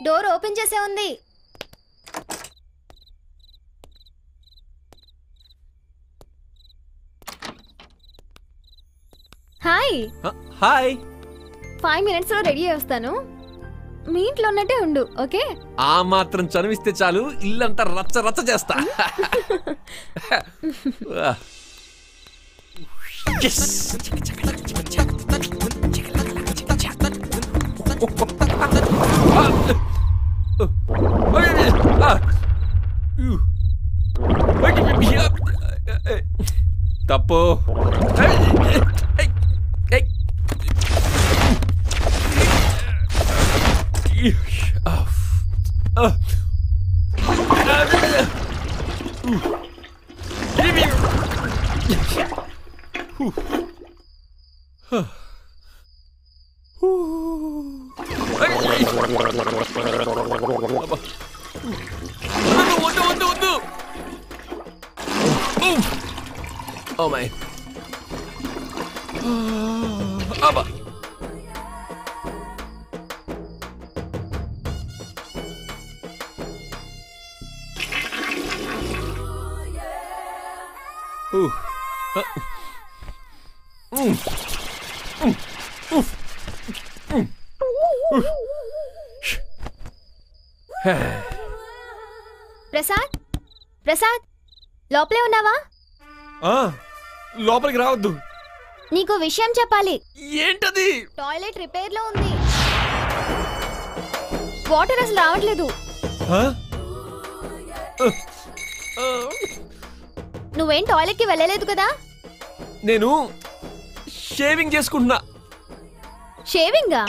Door open చేసే ఉంది. Hi. Hi. 5 minutes లో రెడీ చేస్తాను. మీ ఇంట్లో ఉన్నట్టే ఉండు, ఓకే? ఆ మాత్రం చనువిస్తే చాలు, ఇల్లంతా రచ్చ రచ్చ చేస్తా. తప్పు. Oh my. Abba. Prasad, Prasad, లోపలే ఉన్నావా? లోపలికి రావద్దు. నీకు విషయం చెప్పాలి. ఏంటది? టాయిలెట్ రిపేర్ లో ఉంది. వాటర్ అసలు రావట్లేదు. నువ్వేం టాయిలెట్ కి వెళ్ళలేదు కదా? నేను షేవింగ్ చేసుకుంటున్నా. షేవింగా?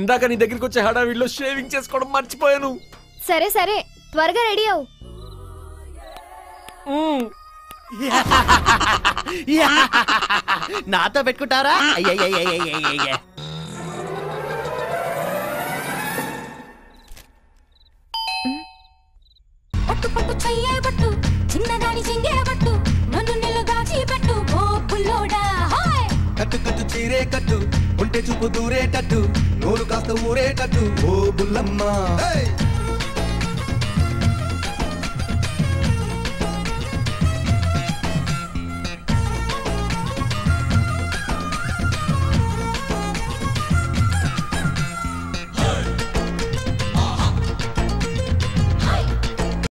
ఇందాక నీ దగ్గరికి వచ్చే హడావిడిలో షేవింగ్ చేసుకోవడం మర్చిపోయాను. సరే సరే, త్వరగా రెడీ అవు. నాతో పెట్టుకుంటారా? పట్టు పట్టు చెయ్యబట్టు, చిన్నదాని చెంగేబట్టు, నన్ను నిలగాచి పెట్టు ఓ పుల్లోడా. కట్టు కట్టు చీరే కట్టు, ఉంటే చూపు దూరేటట్టు, నోరు కాస్త ఊరేటట్టు ఓ బుల్లమ్మ.